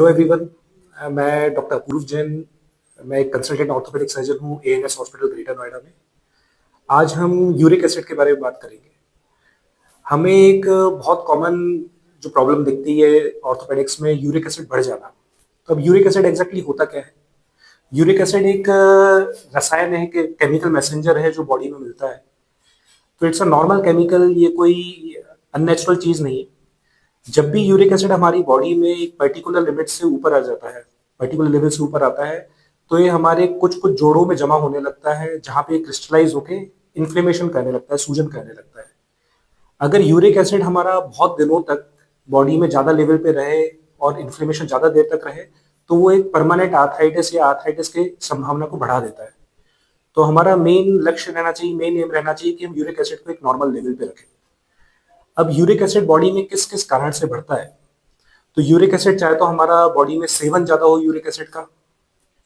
Hello everyone. मैं doctor अपूर्व जैन। मैं एक कंसल्टेंट ऑर्थोपेडिक सर्जन हूँ एएनएस हॉस्पिटल ग्रेटर नोएडा में। आज हम यूरिक एसिड के बारे में बात करेंगे। हमें एक बहुत कॉमन जो प्रॉब्लम दिखती है ऑर्थोपेडिक्स में, यूरिक एसिड बढ़ जाना। तो अब यूरिक एसिड एग्जैक्टली होता क्या है? यूरिक एसिड एक रसायन है, केमिकल मैसेंजर है जो बॉडी में मिलता है। तो इट्स अ नॉर्मल केमिकल, ये कोई अननेचुरल चीज नहीं है। जब भी यूरिक एसिड हमारी बॉडी में एक पर्टिकुलर लिमिट से ऊपर आ जाता है, पर्टिकुलर लेवल से ऊपर आता है, तो ये हमारे कुछ कुछ जोड़ों में जमा होने लगता है, जहां पे क्रिस्टलाइज होके इन्फ्लेमेशन करने लगता है, सूजन करने लगता है। अगर यूरिक एसिड हमारा बहुत दिनों तक बॉडी में ज्यादा लेवल पे रहे और इन्फ्लेमेशन ज्यादा देर तक रहे, तो वो एक परमानेंट आर्थराइटिस या आर्थराइटिस की संभावना को बढ़ा देता है। तो हमारा मेन लक्ष्य रहना चाहिए, मेन एम रहना चाहिए कि हम यूरिक एसिड को एक नॉर्मल लेवल पे रखें। अब यूरिक एसिड बॉडी में किस किस कारण से बढ़ता है? तो यूरिक एसिड चाहे तो हमारा बॉडी में सेवन ज्यादा हो यूरिक एसिड का,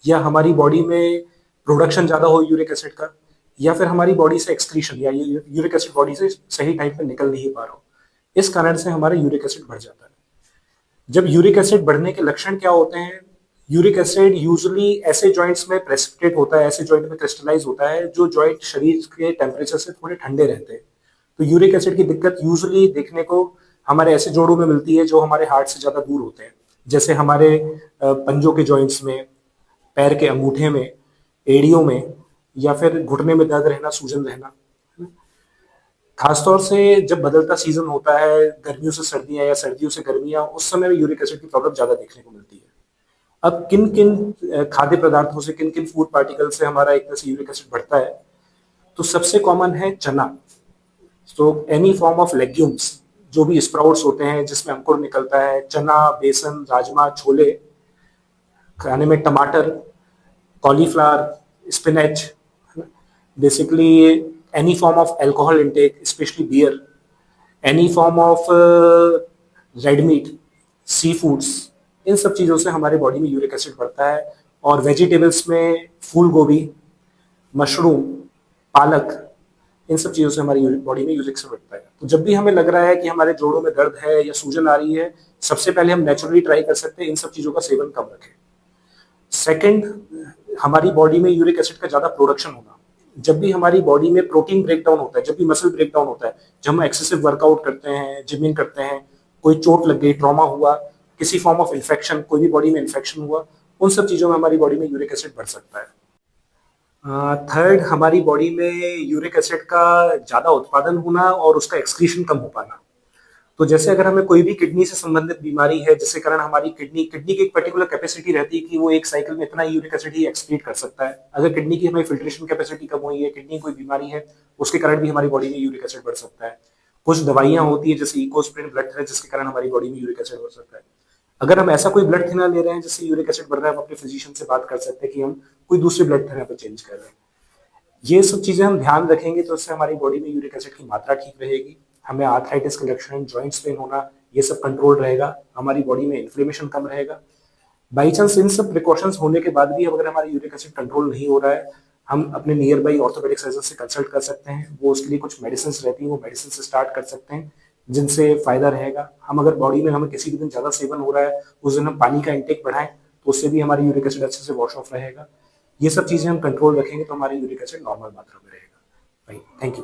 या हमारी बॉडी में प्रोडक्शन ज्यादा हो यूरिक एसिड का, या फिर हमारी बॉडी से एक्सक्रीशन या यूरिक एसिड बॉडी से सही टाइम पे निकल नहीं पा रहा हो, इस कारण से हमारा यूरिक एसिड बढ़ जाता है। जब यूरिक एसिड बढ़ने के लक्षण क्या होते हैं? यूरिक एसिड यूजुअली ऐसे जॉइंट्स में प्रेसिपिटेट होता है, ऐसे जॉइंट में क्रिस्टलाइज होता है जो जॉइंट शरीर के टेम्परेचर से थोड़े ठंडे रहते हैं। तो यूरिक एसिड की दिक्कत यूजुअली देखने को हमारे ऐसे जोड़ों में मिलती है जो हमारे हार्ट से ज्यादा दूर होते हैं, जैसे हमारे पंजों के जॉइंट्स में, पैर के अंगूठे में, एड़ियों में, या फिर घुटने में दर्द रहना, सूजन रहना। खासतौर से जब बदलता सीजन होता है, गर्मियों से सर्दियां या सर्दियों से गर्मियां, उस समय में यूरिक एसिड की प्रॉब्लम ज्यादा देखने को मिलती है। अब किन किन खाद्य पदार्थों से, किन किन फूड पार्टिकल से हमारा एक तरह से यूरिक एसिड बढ़ता है? तो सबसे कॉमन है चना। तो एनी फॉर्म ऑफ लेग्यूम्स, जो भी स्प्राउट्स होते हैं जिसमें अंकुर निकलता है, चना, बेसन, राजमा, छोले, खाने में टमाटर, cauliflower, spinach, basically any form of alcohol intake, specially beer, any form of red meat, sea foods, इन सब चीजों से हमारे बॉडी में यूरिक एसिड बढ़ता है। और वेजिटेबल्स में फूल गोभी, मशरूम, पालक, इन सब चीजों से हमारी बॉडी में यूरिक एसिड बढ़ता है। तो जब भी हमें लग रहा है कि हमारे जोड़ों में दर्द है या सूजन आ रही है, सबसे पहले हम नेचुरली ट्राई कर सकते हैं इन सब चीजों का सेवन कम रखें। सेकंड, हमारी बॉडी में यूरिक एसिड का ज्यादा प्रोडक्शन होना। जब भी हमारी बॉडी में प्रोटीन ब्रेकडाउन होता है, जब भी मसल ब्रेकडाउन होता है, जब हम एक्सेसिव वर्कआउट करते हैं, जिमिंग करते हैं, कोई चोट लग गई, ट्रॉमा हुआ, किसी फॉर्म ऑफ इन्फेक्शन, कोई भी बॉडी में इन्फेक्शन हुआ, उन सब चीजों में हमारी बॉडी में यूरिक एसिड बढ़ सकता है। थर्ड, हमारी बॉडी में यूरिक एसिड का ज्यादा उत्पादन होना और उसका एक्सक्रीशन कम हो पाना। तो जैसे अगर हमें कोई भी किडनी से संबंधित बीमारी है, जिसके कारण हमारी किडनी किडनी की एक पर्टिकुलर कैपेसिटी रहती है कि वो एक साइकिल में इतना यूरिक एसिड ही एक्सक्रीट कर सकता है। अगर किडनी की हमें फिल्ट्रेशन कैपेसिटी कम हुई है, किडनी कोई बीमारी है, उसके कारण भी हमारी बॉडी में यूरिक एसिड बढ़ सकता है। कुछ दवाइयां होती है जैसे इकोस्प्रिन ब्लड थिनर, जिसके कारण हमारी बॉडी में यूरिक एसिड बढ़ सकता है। अगर हम ऐसा कोई ब्लड थिनर ले रहे हैं जिससे यूरिक एसिड बढ़ रहा है, हम अपने फिजिशियन से बात कर सकते हैं कि हम कोई दूसरे ब्लड थिनर पर चेंज कर रहे हैं। ये सब चीजें हम ध्यान रखेंगे तो उससे हमारी बॉडी में यूरिक एसिड की मात्रा ठीक रहेगी। हमें आर्थराइटिस के लक्षण, जॉइंट्स पेन होना, ये सब कंट्रोल रहेगा। हमारी बॉडी में इन्फ्लेमेशन कम रहेगा। बाई चांस इन सब प्रिकॉशंस होने के बाद भी अगर हमारी यूरिक एसिड कंट्रोल नहीं हो रहा है, हम अपने नियर बाई ऑर्थोपेडिक सर्जन से कंसल्ट कर सकते हैं। वो उसके लिए कुछ मेडिसिन रहती है, वो मेडिसिन से स्टार्ट कर सकते हैं जिनसे फायदा रहेगा। हम अगर बॉडी में हमें किसी भी दिन ज्यादा सेवन हो रहा है, उस दिन हम पानी का इंटेक बढ़ाएं, तो उससे भी हमारी यूरिक एसिड अच्छे से वॉश ऑफ रहेगा। ये सब चीजें हम कंट्रोल रखेंगे तो हमारी यूरिक एसिड नॉर्मल मात्रा में रहेगा। Thank you.